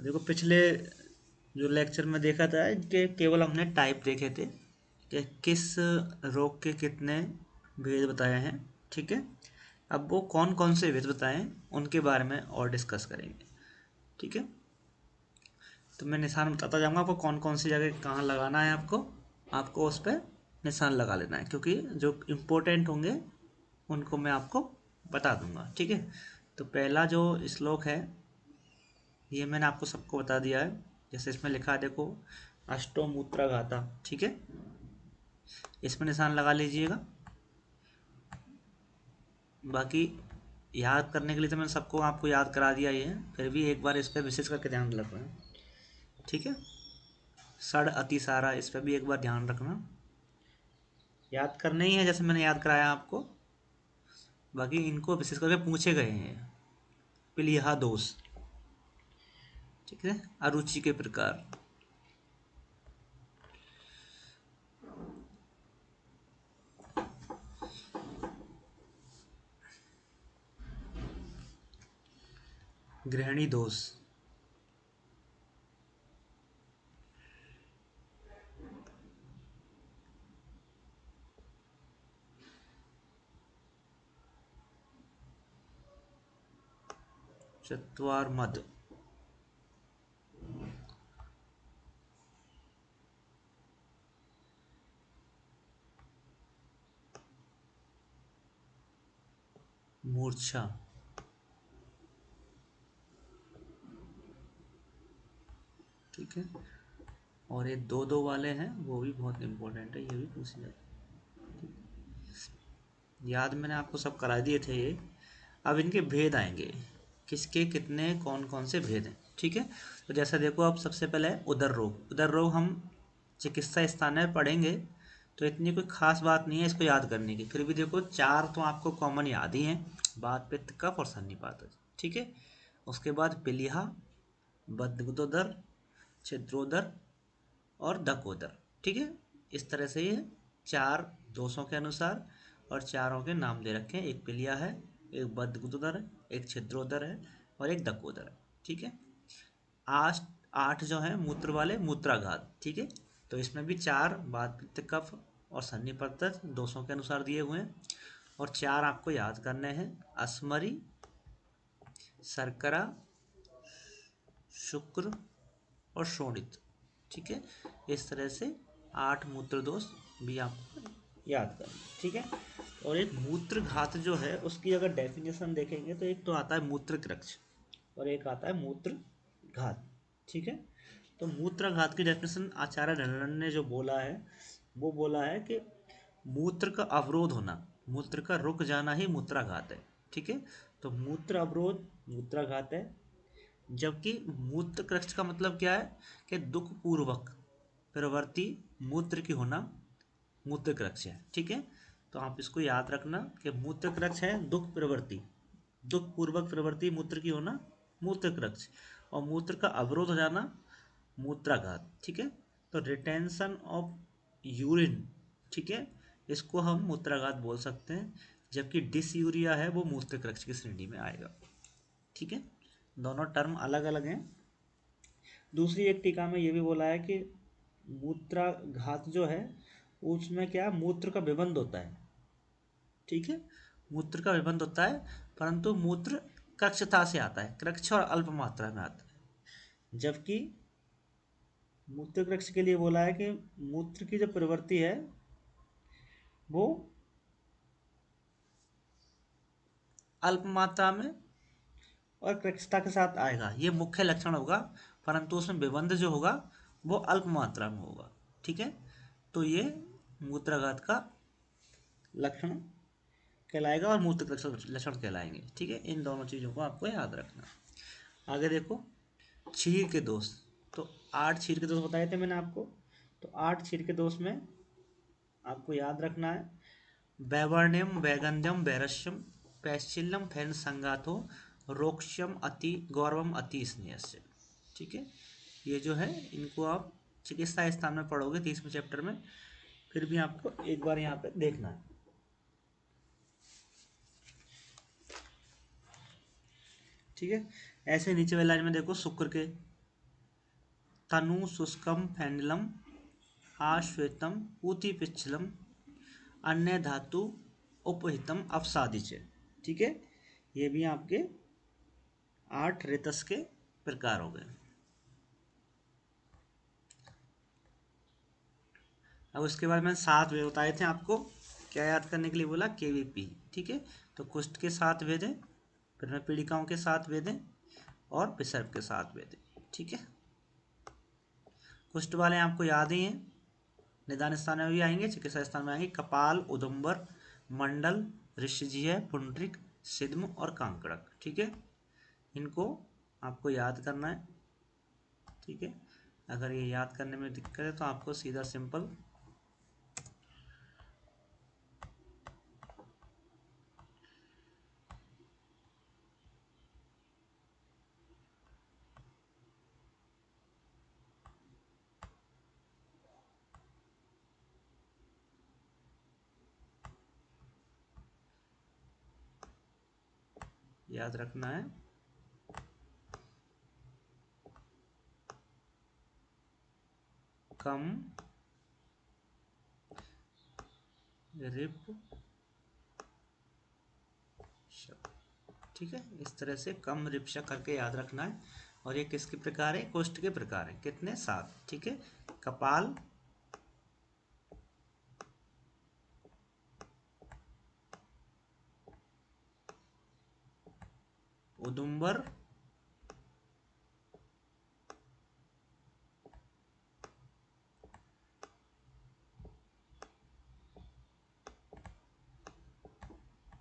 तो देखो पिछले जो लेक्चर में देखा था कि केवल हमने टाइप देखे थे कि किस रोग के कितने भेद बताए हैं। ठीक है, अब वो कौन कौन से भेद बताए हैं उनके बारे में और डिस्कस करेंगे। ठीक है, तो मैं निशान बताता जाऊंगा आपको कौन कौन सी जगह कहाँ लगाना है। आपको उस पर निशान लगा लेना है, क्योंकि जो इम्पोर्टेंट होंगे उनको मैं आपको बता दूंगा। ठीक है, तो पहला जो श्लोक है ये मैंने आपको सबको बता दिया है। जैसे इसमें लिखा है देखो, अष्टो मूत्राघाता। ठीक है, इसमें निशान लगा लीजिएगा। बाकी याद करने के लिए तो मैंने सबको आपको याद करा दिया ही है, फिर भी एक बार इस पर विशेष करके ध्यान रखना है। ठीक है, सड़ अतिसारा, इस पर भी एक बार ध्यान रखना। याद करना ही है जैसे मैंने याद कराया आपको, बाकी इनको विशेष करके पूछे गए हैं। पिलिहा दोष, ठीक है, अरुचि के प्रकार। गृहिणी दोष, चत्वार मद, मूर्छा। ठीक है, और ये दो दो वाले हैं वो भी बहुत इंपॉर्टेंट है, ये भी पूछ जाए। याद मैंने आपको सब करा दिए थे ये। अब इनके भेद आएंगे, किसके कितने कौन कौन से भेद हैं। ठीक है, तो जैसा देखो, अब सबसे पहले है उदर रोग। उदर रोग हम चिकित्सा स्थान में पढ़ेंगे, तो इतनी कोई खास बात नहीं है इसको याद करने की। फिर भी देखो चार तो आपको कॉमन याद ही हैं, वात पित्त कफ और सन्निपात। ठीक है, उसके बाद पिलिहा, बदगुदोदर, छिद्रोदर और दकोदर। ठीक है, इस तरह से ये चार दोषों के अनुसार और चारों के नाम दे रखे हैं। एक पिलिया है, एक बदगुदोदर है, एक छिद्रोदर है और एक दकोदर है। ठीक है, आठ आठ जो है मूत्र वाले मूत्राघात। ठीक है, तो इसमें भी चार वात पित्त कफ और सन्निपतज दोषों के अनुसार दिए हुए हैं, और चार आपको याद करने हैं, अस्मरी, शर्करा, शुक्र और शोणित। ठीक है, इस तरह से आठ मूत्र दोष भी आपको याद करना। ठीक है, और एक मूत्र घात जो है उसकी अगर डेफिनेशन देखेंगे तो एक तो आता है मूत्र क्रक्ष और एक आता है मूत्र घात। ठीक है, तो मूत्र घात की डेफिनेशन आचार्य ढल्लन ने जो बोला है वो बोला है कि मूत्र का अवरोध होना, मूत्र का रुक जाना ही मूत्राघात है। ठीक है, तो मूत्र अवरोध मूत्राघात है। जबकि मूत्र क्रक्ष का मतलब क्या है कि दुख पूर्वक प्रवृत्ति मूत्र की होना मूत्र क्रक्ष है। ठीक है, तो आप इसको याद रखना कि मूत्र क्रक्ष है दुख प्रवृत्ति, दुख पूर्वक प्रवृत्ति मूत्र की होना मूत्र क्रक्ष, और मूत्र का अवरोध हो जाना मूत्राघात। ठीक है, तो रिटेंशन ऑफ यूरिन, ठीक है, इसको हम मूत्राघात बोल सकते हैं। जबकि डिसयूरिया है वो मूत्र क्रक्ष की श्रेणी में आएगा। ठीक है, दोनों टर्म अलग अलग हैं। दूसरी एक टीका में ये भी बोला है कि मूत्राघात जो है उसमें क्या मूत्र का विबंध होता है। ठीक है, मूत्र का विबंध होता है, परंतु मूत्र क्रक्षता से आता है, क्रक्ष और अल्प मात्रा में आता है। जबकि मूत्र क्रक्ष के लिए बोला है कि मूत्र की जो प्रवृत्ति है वो अल्प मात्रा में और क्रक्षता के साथ आएगा, ये मुख्य लक्षण होगा, परंतु उसमें विबंध जो होगा वो अल्प मात्रा में होगा। ठीक है, तो ये मूत्राघात का लक्षण कहलाएगा और मूत्र लक्षण कहलाएंगे। ठीक है, इन दोनों चीज़ों को आपको याद रखना। आगे देखो, छीर के दोष। तो आठ छीर के दोष बताए थे मैंने आपको, तो आठ छीर के दोष में आपको याद रखना है, वैवर्ण्यम वैगंध्यम वैरस्यम पैश्चिल्यम फैन संगातो रोक्ष्यम अति गौरवम अति स्नेहस्य। ठीक है, ये जो है इनको आप चिकित्सा स्थान में पढ़ोगे 30वें चैप्टर में, फिर भी आपको एक बार यहाँ पे देखना है। ठीक है, ऐसे नीचे वाली लाइन में देखो शुक्र के तनु शुष्कम फैंडलम आश्वेतम ऊति पिच्छलम अन्य धातु उपहितम अवसादिच। ठीक है, ये भी आपके 8 रेतस के प्रकार हो गए। अब उसके बाद मैंने 7 वेद बताए थे आपको, क्या याद करने के लिए बोला, KVP। ठीक है, तो कुष्ठ के 7 वेद हैं, फिर मैं पीड़िकाओं के 7 वेद हैं और विसर्ग के 7 वेद हैं। ठीक है, कुष्ठ वाले आपको याद ही हैं, निदान स्थान में भी आएंगे, चिकित्सा स्थान में आएंगे। कपाल, उदुम्बर, मंडल, ऋषिजीय, पुंड्रिक, सिद्म और कांकड़क। ठीक है, इनको आपको याद करना है। ठीक है, अगर ये याद करने में दिक्कत है तो आपको सीधा सिंपल याद रखना है। कम रिप शक। ठीक है, इस तरह से कम रिपशक करके याद रखना है। और ये किसके प्रकार है, कोष्ठ के प्रकार है। कितने, 7। ठीक है, कपाल, उदुम्बर,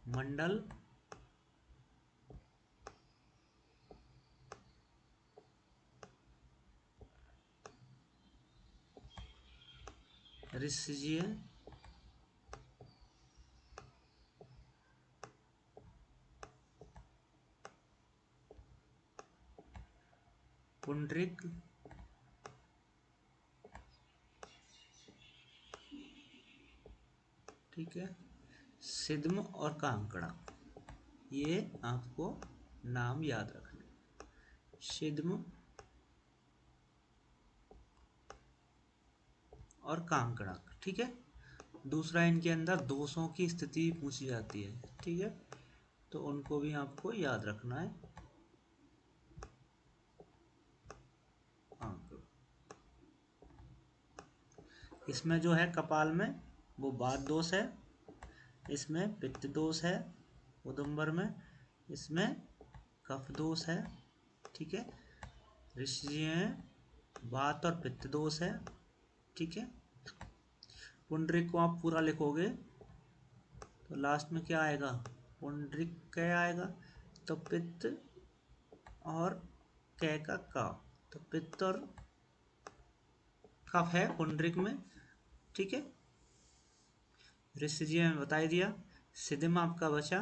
मंडल, ऋषिजीय, पुंड्रिक, ठीक है, सिद्म और कांकड़ा। ये आपको नाम याद रखने, सिद्म और कांकड़ा। ठीक है, दूसरा इनके अंदर दोषों की स्थिति पूछी जाती है। ठीक है, तो उनको भी आपको याद रखना है। आंकड़ा, इसमें जो है कपाल में वो वात दोष है, इसमें पित्त दोष है, उदुम्बर में इसमें कफ दोष है। ठीक है, ऋषि में वात और पित्त दोष है। ठीक है, पुंडरिक को आप पूरा लिखोगे तो लास्ट में क्या आएगा, पुंडरिक क्या आएगा, तो पित्त और कै का का, तो पित्त और कफ है पुंडरिक में। ठीक है, ऋषिजी में बता ही दिया। सिद्म आपका बचा,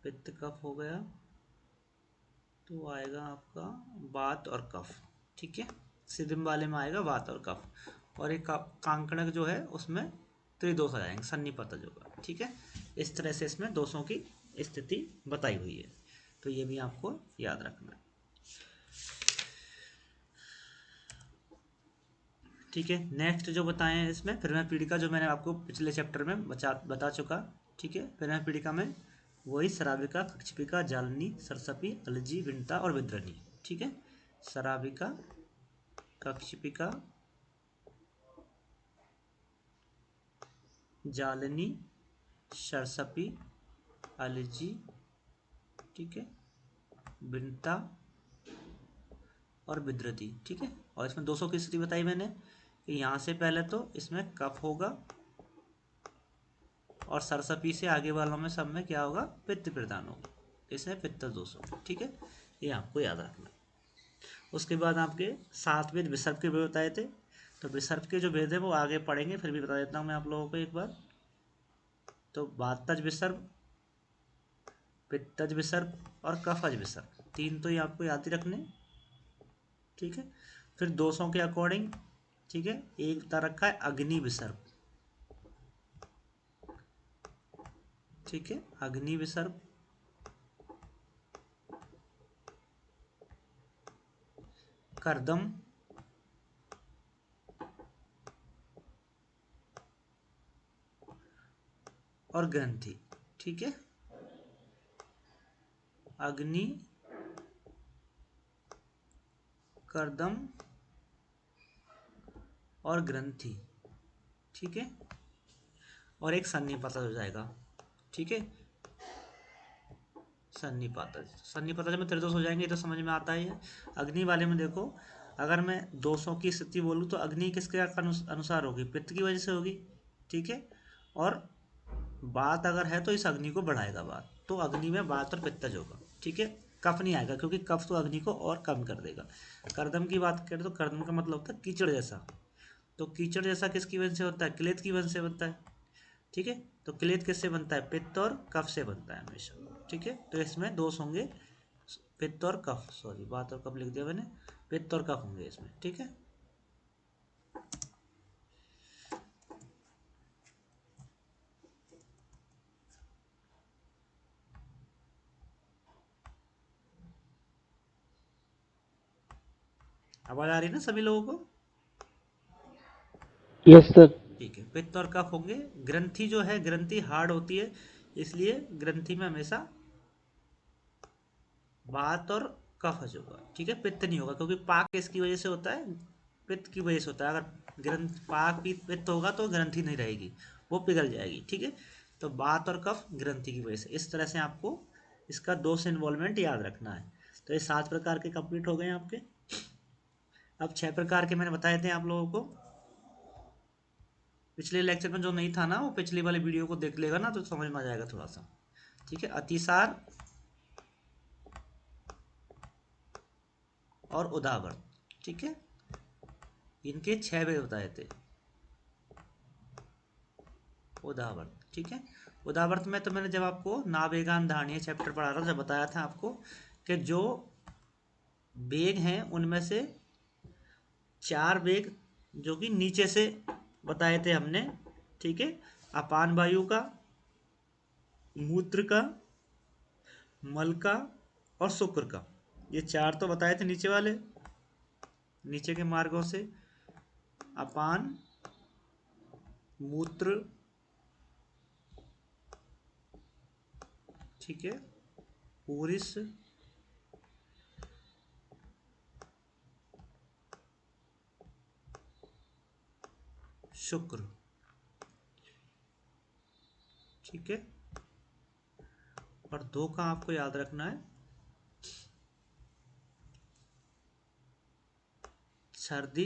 पित्त कफ हो गया, तो आएगा आपका वात और कफ। ठीक है, सिद्म वाले में आएगा वात और कफ। और एक कांकणक जो है उसमें त्रिदोष आ जाएंगे, सन्निपातज होगा। ठीक है, इस तरह से इसमें दोषों की स्थिति बताई हुई है, तो ये भी आपको याद रखना है। ठीक है, नेक्स्ट जो बताए हैं इसमें फिर मैं पीड़िका, जो मैंने आपको पिछले चैप्टर में बता चुका। ठीक है, फिर मैं पीड़िका में वही शराबिका, कक्षपिका, जालनी, सरसपी, अलजी, विंता और विद्रनी। ठीक है, शराबिका, कक्षपिका, जालनी, सरसपी, अलजी, ठीक है, विंता और विद्रती। ठीक है, और इसमें 200 की स्थिति बताई मैंने कि यहाँ से पहले तो इसमें कफ होगा और सरसपी से आगे वालों में सब में क्या होगा, पित्त प्रदान होगा, इसमें पित्त दोष होगा। ठीक है, ये आपको याद रखना। उसके बाद आपके 7 वेद विसर्ग के वेद बताए थे, तो विसर्ग के जो वेद है वो आगे पढ़ेंगे, फिर भी बता देता हूँ मैं आप लोगों को एक बार। तो वातज विसर्ग, पित्तज विसर्ग और कफज विसर्ग, 3 तो ये आपको याद ही रखने। ठीक है, फिर दोषों के अकॉर्डिंग, ठीक है, एक तरह रखा है अग्नि विसर्ग। ठीक है, अग्नि विसर्ग, कर्दम और ग्रंथि। ठीक है, अग्नि, कर्दम और ग्रंथि। ठीक है, और एक सन्निपातज हो जाएगा। ठीक है, सन्निपातज, सन्निपातज में त्रिदोष हो जाएंगे, तो समझ में आता ही है। अग्नि वाले में देखो, अगर मैं दोषों की स्थिति बोलूँ तो अग्नि किसके अनुसार होगी, पित्त की वजह से होगी। ठीक है, और बात अगर है तो इस अग्नि को बढ़ाएगा बात, तो अग्नि में बात और पित्तज होगा। ठीक है, कफ नहीं आएगा, क्योंकि कफ तो अग्नि को और कम कर देगा। कर्दम की बात करें तो कर्दम का मतलब होता है कीचड़ जैसा, तो कीचड़ जैसा किसकी वजह से होता है, क्लेद की वजह से बनता है। ठीक है, तो क्लेद किससे बनता है, पित्त और कफ से बनता है हमेशा। ठीक है, तो इसमें दोष होंगे पित्त और कफ, सॉरी बात और कफ लिख दिया मैंने, पित्त और कफ होंगे इसमें। ठीक है, आवाज आ रही है ना सभी लोगों को? Yes sir. ठीक है, पित्त और कफ होंगे। ग्रंथि जो है, ग्रंथि हार्ड होती है, इसलिए ग्रंथि में हमेशा वात और कफज होगा। ठीक है, पित्त नहीं होगा, क्योंकि पाक किसकी वजह से होता है, पित्त की वजह से होता है। अगर ग्रंथ पाक पित्त होगा तो ग्रंथि नहीं रहेगी, वो पिघल जाएगी। ठीक है, तो वात और कफ ग्रंथि की वजह से। इस तरह से आपको इसका दोष इन्वॉल्वमेंट याद रखना है। तो ये 7 प्रकार के कंप्लीट हो गए आपके। अब 6 प्रकार के मैंने बताए थे आप लोगों को पिछले लेक्चर में, जो नहीं था ना वो पिछली वाली वीडियो को देख लेगा ना, तो समझ में आ जाएगा थोड़ा सा। ठीक है, अतिसार और उदावर। ठीक है, इनके 6 भेद बताए थे। उदावर्त, ठीक है, उदावर्त में तो मैंने जब आपको नावेगान धारणीय चैप्टर पढ़ा रहा था, जब बताया था आपको कि जो वेग हैं उनमें से 4 वेग जो कि नीचे से बताए थे हमने। ठीक है, अपान वायु का, मूत्र का, मल का और शुक्र का, ये 4 तो बताए थे नीचे वाले, नीचे के मार्गों से। अपान, मूत्र, ठीक है, पूरिस, शुक्र। ठीक है, और 2 का आपको याद रखना है, सर्दी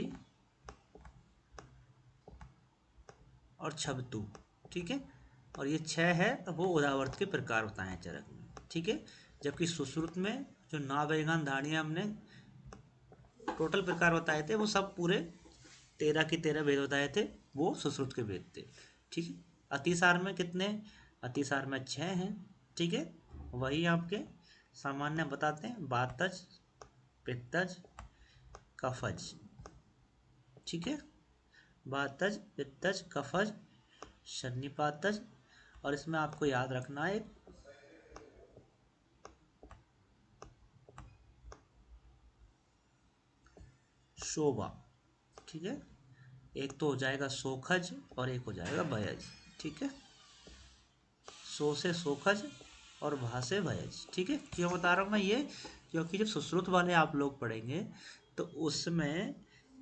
और छबतू। ठीक है, और ये 6 है, वो उदावर्त के प्रकार बताए हैं चरक में। ठीक है, जबकि सुश्रुत में जो नावेगान धारणियाँ हमने टोटल प्रकार बताए थे, वो सब पूरे 13 की 13 भेद बताए थे, वो सुश्रुत के भेद थे। ठीक है, अतिसार में कितने, अतिसार में 6 हैं। ठीक है, वही आपके सामान्य बताते हैं, वातज, पित्तज, कफज। ठीक है, वातज, पित्तज, कफज, सन्निपातज, और इसमें आपको याद रखना है शोभा। ठीक है, एक तो हो जाएगा सोखज और एक हो जाएगा भयज। ठीक है, सो से सोखज और भा से भयज। ठीक है, क्यों बता रहा हूँ मैं ये, क्योंकि जब सुश्रुत वाले आप लोग पढ़ेंगे तो उसमें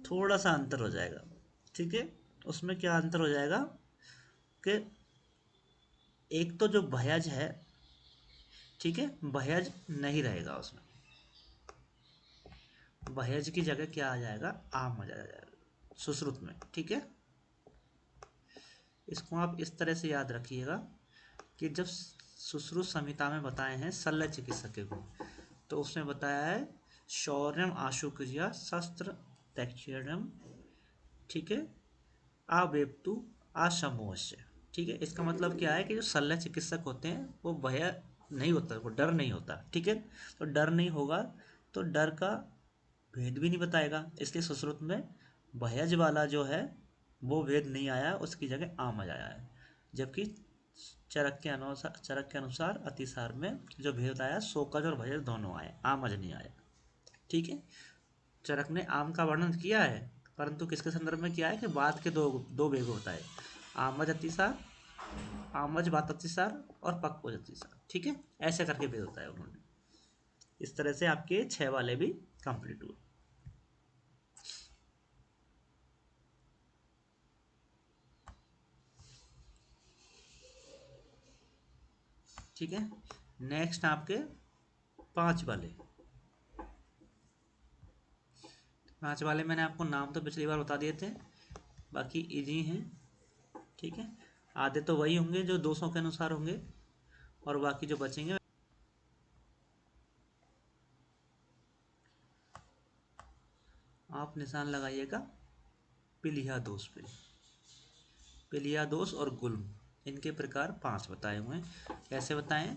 थोड़ा सा अंतर हो जाएगा। ठीक है, उसमें क्या अंतर हो जाएगा कि एक तो जो भयज है, ठीक है, भयज नहीं रहेगा उसमें, भयज की जगह क्या आ जाएगा, आम आ जाएगा सुश्रुत में। ठीक है, इसको आप इस तरह से याद रखिएगा कि जब सुश्रुत संहिता में बताए हैं शल्य चिकित्सक के गुण, तो उसमें बताया है शौर्यम आशु क्रिया शस्त्र तैक्षण्यम। ठीक है, आवेप्तु आशमोस्य। ठीक है, इसका मतलब क्या है कि जो शल्य चिकित्सक होते हैं वो भय नहीं होता, वो डर नहीं होता। ठीक है, तो डर नहीं होगा तो डर का भेद भी नहीं बताएगा, इसलिए सुश्रुत में भयज वाला जो है वो भेद नहीं आया, उसकी जगह आमज आया है। जबकि चरक के अनुसार अतिसार में जो भेद आया शोकज और भयज दोनों आए, आमज नहीं आया। ठीक है, चरक ने आम का वर्णन किया है, परंतु किसके संदर्भ में किया है कि बात के दो दो भेद होता है, आमज अतिसार, आमज बात अतिसार और पक्वज अतिसार। ठीक है, ऐसे करके भेद होता है उन्होंने। इस तरह से आपके 6 वाले भी कंप्लीट हुए। ठीक है, नेक्स्ट आपके 5 वाले। 5 वाले मैंने आपको नाम तो पिछली बार बता दिए थे, बाकी इजी हैं। ठीक है, आधे तो वही होंगे जो 200 के अनुसार होंगे, और बाकी जो बचेंगे आप निशान लगाइएगा पिलिया दोष पे। पिलिया दोष और गुल्म, इनके प्रकार 5 बताए हुए हैं। कैसे बताएं,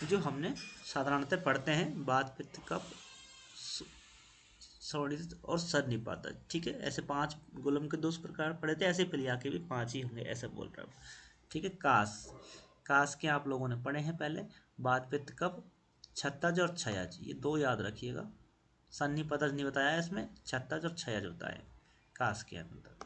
जो हमने साधारणतः पढ़ते हैं, बात पित्त कफ सौड़ित और सन्निपातज। ठीक है, ऐसे 5 गुलम के 2 प्रकार पढ़े थे, ऐसे पिलिया के भी 5 ही होंगे, ऐसे बोल रहा हूँ। ठीक है, कास, कास के आप लोगों ने पढ़े हैं पहले, बात पित्त कफ छत्तज और क्षयज, ये 2 याद रखिएगा। सन्निपातज नहीं बताया इसमें, छत्तज और क्षयज होता है कास के अंदर।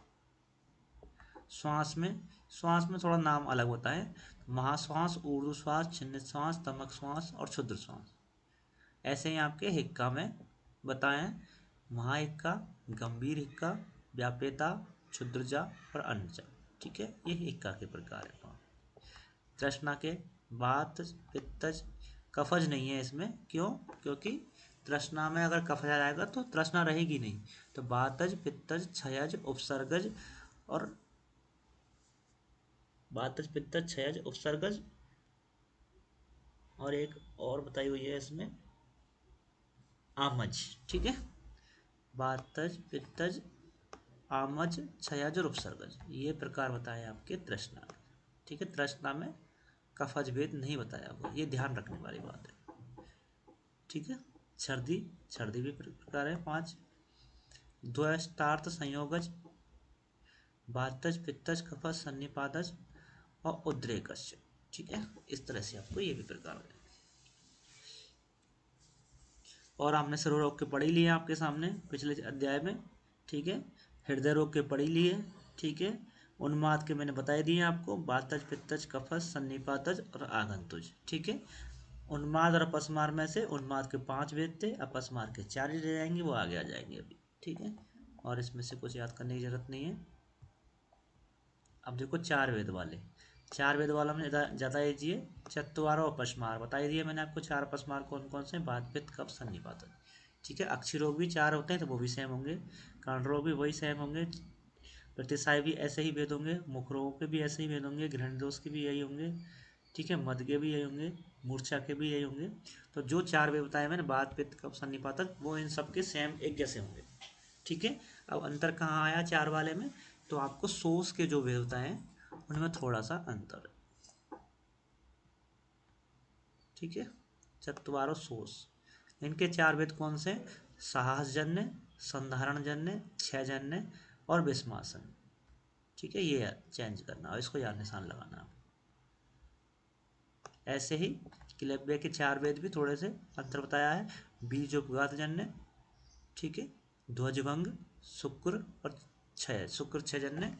श्वास में थोड़ा नाम अलग होता है, महाश्वास, ऊर्ध्व श्वास, छिन्न श्वास, तमक श्वास और क्षुद्र श्वास। ऐसे ही आपके हिक्का में बताएं, महाहिक्का, गंभीर हिक्का, व्यापेता, क्षुद्रजा और अन्यजा। ठीक है, ये हिक्का के प्रकार है। तृष्णा के वात, पित्तज, कफज नहीं है इसमें, क्यों? क्योंकि तृष्णा में अगर कफ आ जाएगा तो तृष्णा रहेगी नहीं। तो वातज, पित्तज, क्षयज, उपसर्गज और वातज, पित्तज, क्षयज, उपसर्गज, और एक और बताई हुई है इसमें आमज। ठीक है, वातज, पित्तज, आमज, क्षयज और उपसर्गज, ये प्रकार बताए आपके तृष्णा। ठीक है, तृष्णा में कफज भेद नहीं बताया हुआ, ये ध्यान रखने वाली बात है। ठीक है, छर्दी, छर्दी भी प्रकार है 5, द्वष्टार्थ संयोगज, वातज, पित्तज, कफज, सन्निपातज और उद्रेकज। ठीक है, इस तरह से आपको ये भी प्रकार है। और हमने सर्व रोग के पढ़ ही लिए आपके सामने पिछले अध्याय में। ठीक है, हृदय रोग के पढ़ ही लिए। ठीक है, उन्माद के मैंने बता दिए आपको, वातज, पित्तज, कफज, सन्निपातज और आगंतुज। ठीक है, उन्माद और अपस्मार में से उन्माद के 5 भेद थे, अपस्मार के 4 ही रह जाएंगे, वो आगे आ जाएंगे अभी। ठीक है, और इसमें से कुछ याद करने की जरूरत नहीं है। अब देखो 4 वेद वाले, 4 वेद वाला में ज़्यादा लीजिए, चतवारो अपस्मार बताई दिए मैंने आपको। 4 अपस्मार कौन कौन से, वात, पित्त, कफ, सन्निपातन। ठीक है, अक्षी रोग भी 4 होते हैं तो वो भी सेम होंगे, कर्ण रोग भी वही सेम होंगे, प्रतिसाय भी ऐसे ही भेद होंगे, मुख रोगों के भी ऐसे ही भेद होंगे, घृण दोष के भी यही होंगे। ठीक है, मद के भी यही होंगे, मूर्छा के भी यही होंगे। तो जो 4 वेद बताए मैंने, वात, पित्त, कफ, सन्निपातन, वो इन सब के सेम एक जैसे होंगे। ठीक है, अब अंतर कहाँ आया 4 वाले में, तो आपको सोस के जो वेद बताए हैं उनमें थोड़ा सा अंतर है। ठीक है, चतवारो सोस, इनके 4 वेद कौन से, साहसजन्य, संधारणजन्य, क्षयजन्य और विस्मासन। ठीक है, ये चेंज करना और इसको याद निशान लगाना। ऐसे ही क्लब्य के 4 वेद भी थोड़े से अंतर बताया है, बीज उपघात जन्य, ठीक है, ध्वजभंग, शुक्र और क्षय, शुक्र क्षयजन्य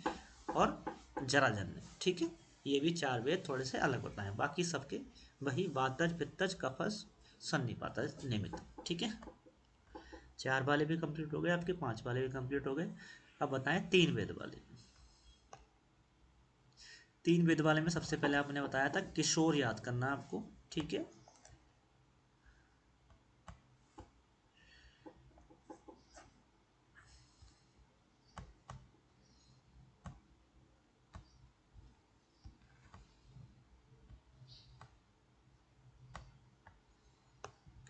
और जराजन्य। ठीक है, ये भी 4 वेद थोड़े से अलग होता है, बाकी सबके वही वातज, पित्तज, कफज, सन्निपातज, निमित्त। ठीक है, 4 वाले भी कंप्लीट हो गए आपके, 5 वाले भी कंप्लीट हो गए। अब बताएं 3 वेद वाले। 3 वेद वाले में सबसे पहले आपने बताया था किशोर याद करना आपको। ठीक है,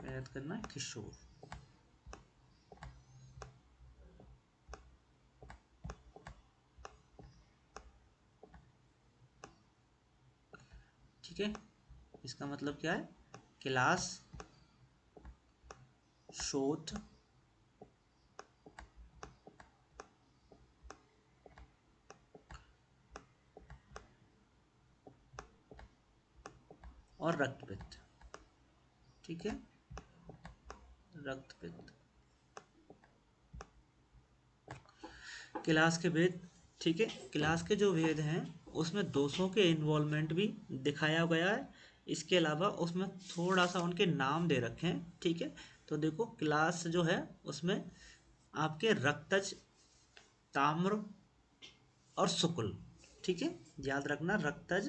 याद करना किशोर। ठीक है, इसका मतलब क्या है, क्लास, शोध, और रक्तपित्त। ठीक है, रक्तपित्त। क्लास के भेद, ठीक है, क्लास के जो भेद हैं उसमें दोषों के इन्वॉल्वमेंट भी दिखाया गया है। इसके अलावा उसमें थोड़ा सा उनके नाम दे रखे हैं, ठीक है। तो देखो क्लास जो है उसमें आपके रक्तज, ताम्र और शुक्ल, ठीक है, याद रखना, रक्तज,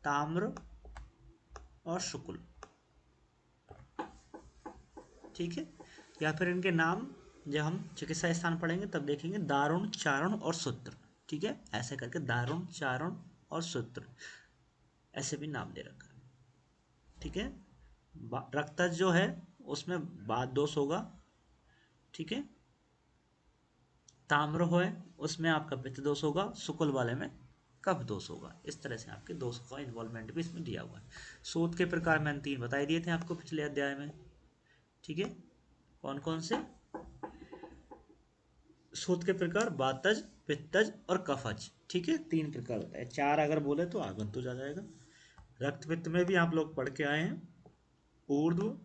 ताम्र और शुक्ल, ठीक है। या फिर इनके नाम जब हम चिकित्सा स्थान पढ़ेंगे तब देखेंगे, दारुण, चारण और सूत्र, ठीक है, ऐसे करके दारुण, चारण और सूत्र, ऐसे भी नाम दे रखा है, ठीक है। रक्तज जो है उसमें बाद दोष होगा, ठीक है। ताम्र है उसमें आपका पित्त दोष होगा, शुक्ल वाले में कफ दोष होगा। इस तरह से आपके दोषों का इन्वॉल्वमेंट भी इसमें दिया हुआ है। शोध के प्रकार मैंने 3 बताई दिए थे आपको पिछले अध्याय में, ठीक है। कौन कौन से शोध के प्रकार? वातज, पित्तज और कफज, ठीक है, 3 प्रकार होता है। 4 अगर बोले तो आगंतुज आ जाएगा। रक्त पित्त में भी आप लोग पढ़ के आए हैं, ऊर्ध्व,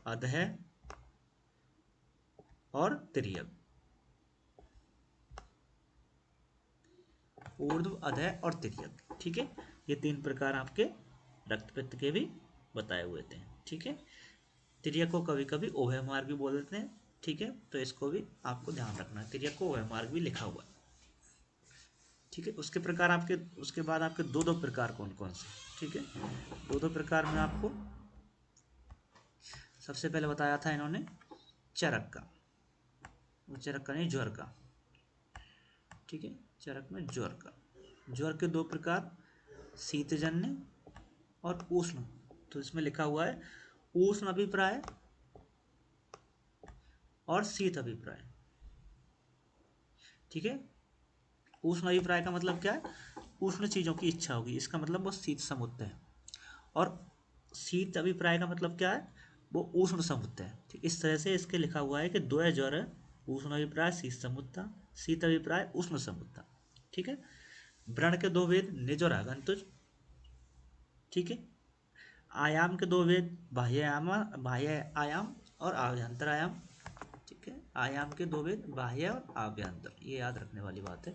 अधः और तिर्यक। ऊर्ध्व, अधः और तिर्यक, ठीक है, ये 3 प्रकार आपके रक्त पित्त के भी बताए हुए थे, ठीक है। तिर्यक को कभी कभी ओहे मार्ग भी बोल देते हैं, ठीक है, तो इसको भी आपको ध्यान रखना है, तिर्यक को ओहे मार्ग भी लिखा हुआ है, ठीक है। उसके प्रकार आपके, उसके बाद आपके दो दो प्रकार कौन कौन से, ठीक है। दो दो प्रकार में आपको सबसे पहले बताया था इन्होंने चरक का, चरक का नहीं, ज्वर का, ठीक है, चरक में ज्वर का। ज्वर के 2 प्रकार, शीतजन्य और उष्ण। तो इसमें लिखा हुआ है उष्ण अभिप्राय और शीत अभिप्राय, ठीक है। उष्ण अभिप्राय का मतलब क्या है? उष्ण चीजों की इच्छा होगी, इसका मतलब वो शीत समुद्र है। और शीत अभिप्राय का मतलब क्या है? वो उष्ण समुद्र है, ठीक। इस तरह से इसके लिखा हुआ है कि द्वय ज्वर है, उष्ण अभिप्राय शीत समुद्र, शीत अभिप्राय उष्ण समुद्र, ठीक है। व्रण के 2 भेद, निज और आगंतुज, ठीक है। आयाम के 2 भेद, बाह्य आयाम, बाह्य आयाम और आभ्यंतर आयाम, ठीक है। आयाम के 2 भेद, बाह्य और आभ्यंतर, ये याद रखने वाली बात है,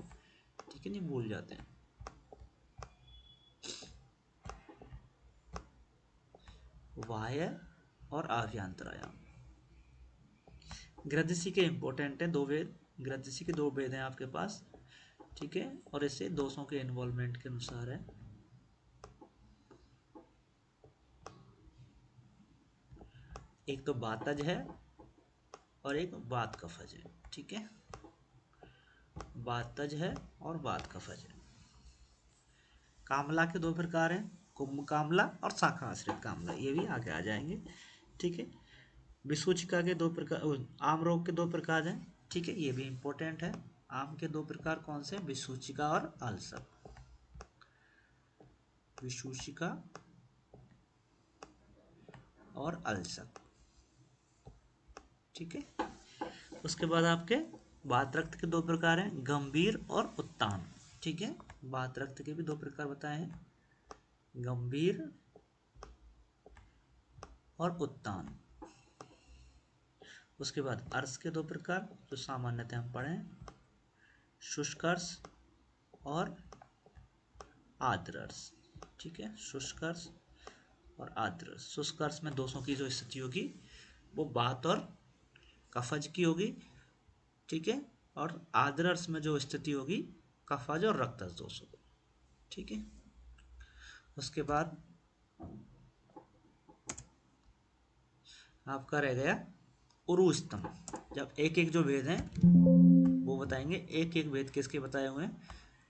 ठीक है, नहीं भूल जाते हैं। बाह्य और आभ्यंतर आयाम। गृद्धि के इंपॉर्टेंट है 2 भेद, गृद्धि के 2 भेद हैं आपके पास, ठीक है, और इससे दोषों के इन्वॉल्वमेंट के अनुसार है। एक तो वातज है और एक वात कफज है, ठीक है, वातज है और वात कफज है। कामला के 2 प्रकार हैं, कुंभ कामला और शाखा आश्रित कामला, ये भी आगे आ जाएंगे, ठीक है। विसूचिका के 2 प्रकार, आम रोग के 2 प्रकार हैं, ठीक है, ये भी इंपॉर्टेंट है। आम के 2 प्रकार कौन से? विसूचिका और अल्सर, विसूचिका और अल्सर, ठीक है। उसके बाद आपके वात रक्त के 2 प्रकार हैं, गंभीर और उत्तान, ठीक है। वात रक्त के भी 2 प्रकार बताए हैं, गंभीर और उत्तान। उसके बाद अर्श के 2 प्रकार जो सामान्यतः हम पढ़ें, शुष्कर्ष और आद्रर्ष, ठीक है, शुष्कर्ष और आद्रर्ष। शुष्कर्ष में दोषों की जो स्थिति होगी वो वात और कफज की होगी, ठीक है, और आद्रर्ष में जो स्थिति होगी कफज और रक्तज दोष होगा, ठीक है। उसके बाद आपका रह गया उरु स्तंभ। जब एक एक जो भेद हैं वो बताएंगे, एक एक भेद किसके बताए हुए हैं,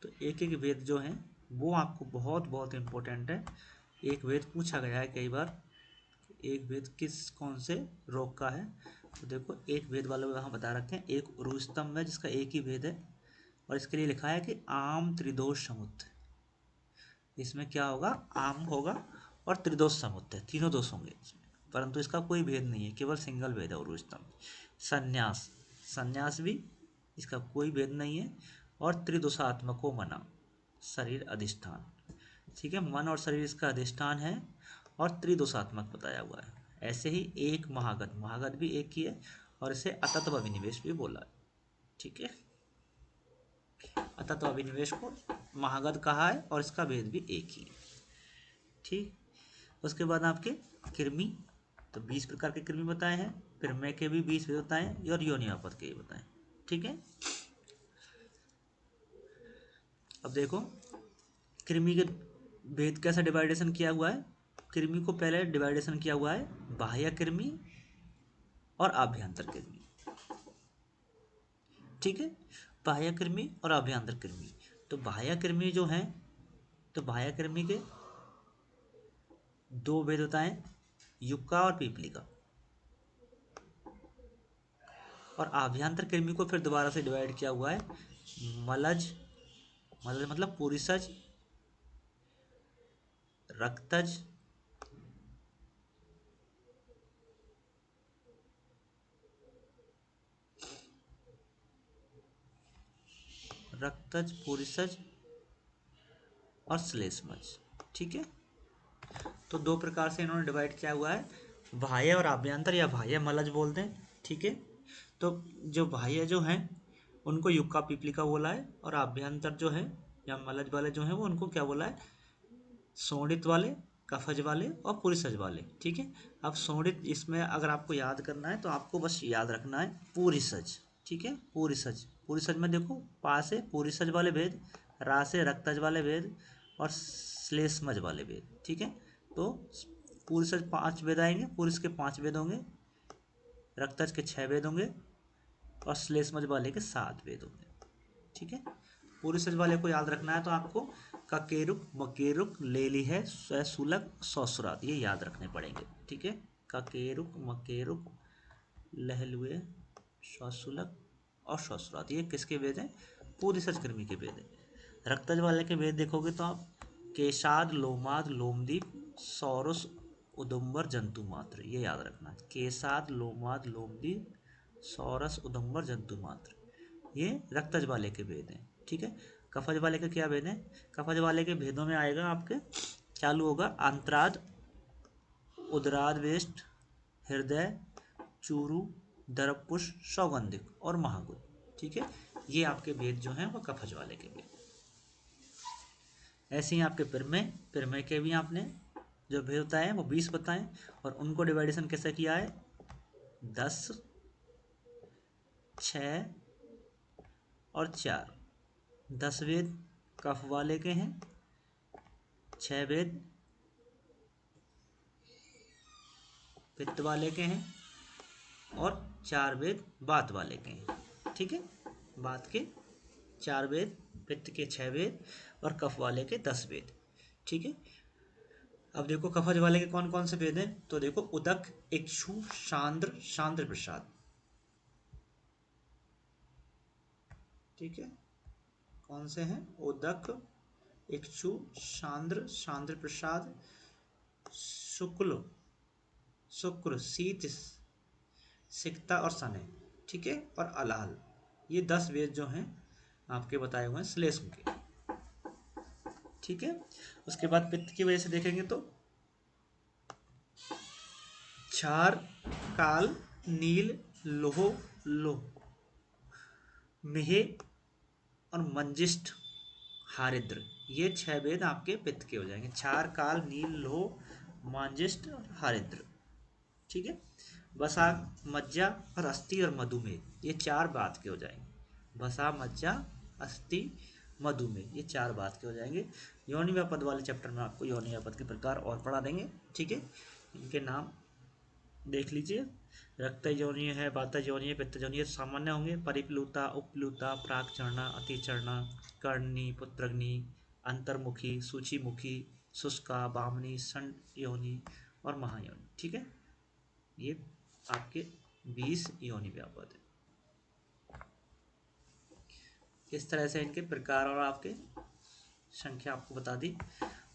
तो एक एक भेद जो हैं वो आपको बहुत बहुत इम्पोर्टेंट है। एक भेद पूछा गया है कई बार, एक भेद किस कौन से रोग का है, तो देखो एक भेद वाले वहाँ बता रखे हैं, एक उरु स्तंभ है जिसका एक ही भेद है और इसके लिए लिखा है कि आम त्रिदोष समुद्र। इसमें क्या होगा? आम होगा और त्रिदोष समुद्र, तीनों दोष होंगे इसमें, परंतु इसका कोई भेद नहीं है, केवल सिंगल भेद है उरु स्तंभ। संन्यास, संन्यास भी इसका कोई भेद नहीं है, और त्रिदोषात्मको मना, शरीर अधिष्ठान, ठीक है, मन और शरीर इसका अधिष्ठान है और त्रिदोषात्मक बताया हुआ है। ऐसे ही एक महागत, महागत भी एक ही है और इसे अतत्व अभिनिवेश भी बोला है। ठीक है, अतत्व अभिनिवेश को महागध कहा है और इसका भेद भी एक ही है। ठीक, उसके बाद आपके कृमि, तो 20 प्रकार के कृमि बताए हैं, प्रमेय के भी 20 भेद बताए हैं और योनियापद के भी बताए। ठीक है, अब देखो कृमि के भेद कैसा डिवाइडेशन किया हुआ है। कृमि को पहले डिवाइडेशन किया हुआ है बाह्य कृमि और आभ्यंतर कृमि। ठीक है, बाह्य कृमि और आभ्यंतर कृमि। तो बाह्य कृमि जो है, तो बाह्य कृमि के दो भेद होता है, युक्का और पीपलिका। और आभ्यंतर कृमि को फिर दोबारा से डिवाइड किया हुआ है मलज, मलज मतलब पुरीसज, रक्तज, रक्तज, पुरीसज और श्लेष्मज। ठीक है, तो दो प्रकार से इन्होंने डिवाइड किया हुआ है, बाह्य और आभ्यंतर या बाह्य मलज बोलते हैं। ठीक है, तो जो बाह्य जो हैं उनको युक्का पीपलिका बोला है, और आभ्यंतर जो है या मलज वाले जो हैं वो उनको क्या बोला है, सोडित वाले, कफज वाले और पुरीसज वाले। ठीक है, अब सोडित, इसमें अगर आपको याद करना है तो आपको बस याद रखना है पुरीसज। ठीक है, पुरीसज, पुरीसज में देखो पा से पुरीसज वाले भेद, रा से रक्तज वाले भेद और श्लेष्मज वाले भेद। ठीक है, तो पुरीसज 5 भेद आएंगे, पुरुष के 5 भेद होंगे, रक्तज के 6 भेद होंगे और श्लेष्मज वाले के 7 भेद होंगे। ठीक है, पुरुषज वाले को याद रखना है तो आपको ककेरुक, मकेरुक, लेली है, सुलग, सौसुरात, ये याद रखने पड़ेंगे। ठीक है, ककेरुक, मकेरुक, लहलुए, सौसुलग और सौसुरात, ये किसके वेद हैं, पुरुषज कृमि के वेद हैं। रक्तज वाले के वेद देखोगे तो आप केशाद, लोमाद, लोमदीप, सौरस, उदुम्बर, जंतु मात्र, ये याद रखना है। केशाद, लोमाद, लोमदीप, सौरस, उदुम्बर, जंतु मात्र, ये रक्तज वाले के भेद हैं। ठीक है, कफज वाले के क्या भेद हैं, कफज वाले के भेदों में आएगा आपके, चालू होगा अंतराद, उदराद वेष्ट, हृदय, चूरु, दरपुष, सौगंधिक और महागुद। ठीक है, ये आपके भेद जो हैं वो कफज वाले के भेद। ऐसे ही आपके प्रमेय, प्रमेय के भी आपने जो भेद बताए हैं वो 20 बताएं, और उनको डिवाइडेशन कैसे किया है, 10, 6 और 4। 10 वेद कफ वाले के हैं, 6 वेद पित्त वाले के हैं और 4 वेद वात वाले के हैं। ठीक है, वात के 4 वेद, पित्त के 6 वेद और कफ वाले के 10 वेद। ठीक है, अब देखो कफज वाले के कौन कौन से वेद हैं, तो देखो उदक, इक्षु, शांद्र, शांद्र प्रसाद। ठीक है, कौन से हैं, उदक, इक्षु, शांद्र, शांद्र प्रसाद, शुक्ल, शुक्र, शीत, सिकता और सने। ठीक है, और अलाल, ये 10 वेद जो हैं आपके बताए हुए हैं श्लेष्म के। ठीक है, उसके बाद पित्त की वजह से देखेंगे तो क्षार, काल, नील, लोह, लोह, मिहे और मंजिष्ठ, हारिद्र, ये 6 वेद आपके पित्त के हो जाएंगे, क्षार, काल, नील, लोह, मांजिष्ठ और हारिद्र। ठीक है, वसा, मज्जा और अस्थि और मधुमेह, ये 4 बात के हो जाएंगे। वसा, मज्जा, अस्थि, मधुमेह, ये 4 बात के हो जाएंगे। योनि व्यापद वाले चैप्टर में आपको योनि व्यापद के प्रकार और पढ़ा देंगे। ठीक है, इनके नाम देख लीजिए, रक्त योनि है, वात योनि है, पित्त योनि है, सामान्य होंगे, परिप्लुता, उपप्लुता, प्राकचरणा, अतिचरणा, कर्णी, पुत्रग्नि, अंतर्मुखी, सूचीमुखी, शुष्का, बामनी, षण योनि और महायोनि। ठीक है, ये आपके 20 योनि व्यापद है। इस तरह से इनके प्रकार और आपके संख्या आपको बता दी।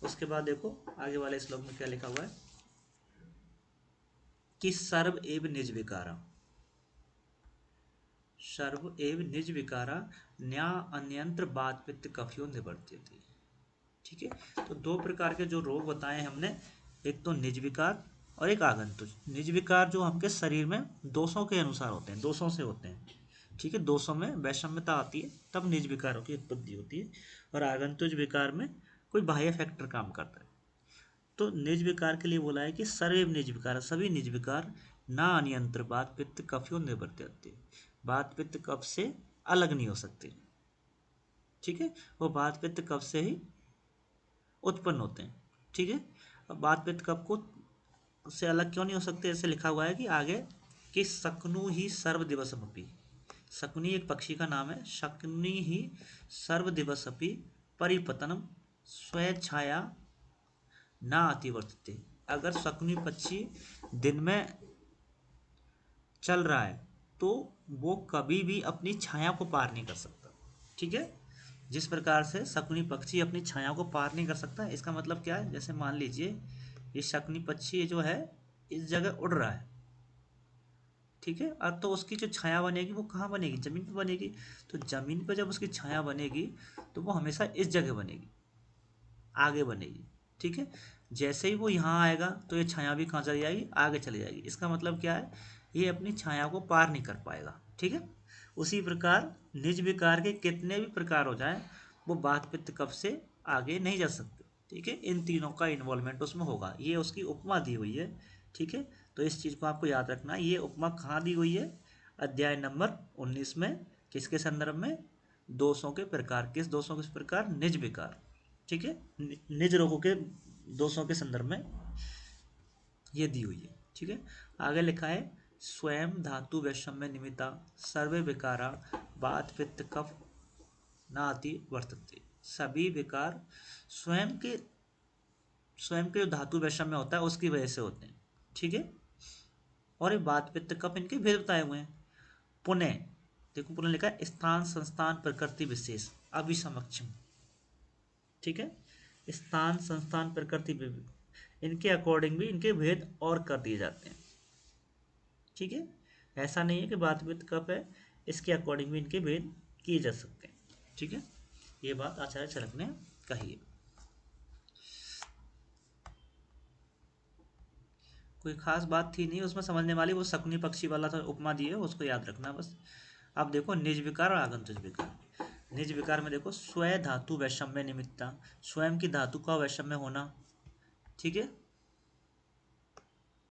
उसके बाद देखो आगे वाले श्लोक में क्या लिखा हुआ है कि सर्व एव निज विकारा, सर्व एव निज विकारा, न्या अन्यंत्र बात पित्त कफियो निवर्त्यति थी। ठीक है, तो 2 प्रकार के जो रोग बताए हमने, एक तो निज विकार और एक आगंतुज। निज विकार जो हमके शरीर में दोषों के अनुसार होते हैं, दोषों से होते हैं, ठीक है। दोषों में वैषम्यता आती है तब निज विकारों की उत्पत्ति होती है, और आगंतुज विकार में कोई बाह्य फैक्टर काम करता है। तो निज विकार के लिए बोला है कि सर्व निज विकार, सभी निज विकार ना अनियंत्र बात पित्त कफियों निवर्त्यते, बात पित्त कफ से अलग नहीं हो सकते, ठीक है। वो बात पित्त कफ से ही उत्पन्न होते हैं, ठीक है। अब बात पित्त कफ को से अलग क्यों नहीं हो सकते, ऐसे लिखा हुआ है कि आगे कि शक्नु ही सर्व दिवसमपि, शकुनी एक पक्षी का नाम है, शकुनी ही सर्व दिवसपि परिपतनम स्वेच्छाया ना अतिवर्तते। अगर शकुनी पक्षी दिन में चल रहा है तो वो कभी भी अपनी छाया को पार नहीं कर सकता, ठीक है। जिस प्रकार से शकुनी पक्षी अपनी छाया को पार नहीं कर सकता, इसका मतलब क्या है, जैसे मान लीजिए ये शकुनी पक्षी जो है इस जगह उड़ रहा है, ठीक है। और तो उसकी जो छाया बनेगी वो कहाँ बनेगी, जमीन पर बनेगी। तो जमीन पर जब उसकी छाया बनेगी तो वो हमेशा इस जगह बनेगी, आगे बनेगी, ठीक है। जैसे ही वो यहाँ आएगा तो ये छाया भी कहाँ चली जाएगी, आगे चली जाएगी। इसका मतलब क्या है, ये अपनी छाया को पार नहीं कर पाएगा, ठीक है। उसी प्रकार निज विकार के कितने भी प्रकार हो जाए वो बात पित्त कफ से आगे नहीं जा सकते, ठीक है। इन तीनों का इन्वॉल्वमेंट उसमें होगा। ये उसकी उपमा दी हुई है, ठीक है। तो इस चीज़ को आपको याद रखना है। ये उपमा कहाँ दी हुई है, अध्याय नंबर 19 में। किसके संदर्भ में, दोषों के प्रकार। किस दोषों के प्रकार, निज विकार, ठीक है। निज रोगों के दोषों के संदर्भ में ये दी हुई है, ठीक है। आगे लिखा है स्वयं धातु वैषम्य निमित्ता सर्वे विकारा बात पित्त कफ नाति वर्तते। सभी विकार स्वयं के जो धातु वैषम्य होता है उसकी वजह से होते हैं, ठीक है। और ये बात पित्त कफ इनके भेद बताए हुए हैं। पुनः देखो, पुनः लिखा है स्थान संस्थान प्रकृति विशेष अभिसमक्षम, ठीक है। स्थान संस्थान प्रकृति इनके अकॉर्डिंग भी इनके भेद और कर दिए जाते हैं, ठीक है। ऐसा नहीं है कि बात पित्त कफ है, इसके अकॉर्डिंग भी इनके भेद किए जा सकते हैं, ठीक है। ये बात आचार्य चरक ने कही है। कोई खास बात थी नहीं उसमें समझने वाली, वो शकुनी पक्षी वाला था उपमा दी है, उसको याद रखना बस। अब देखो निज विकार और आगंतुज विकार। निज विकार में देखो स्वयं धातु वैषम्य निमित्ता, स्वयं की धातु का वैषम्य होना, ठीक है।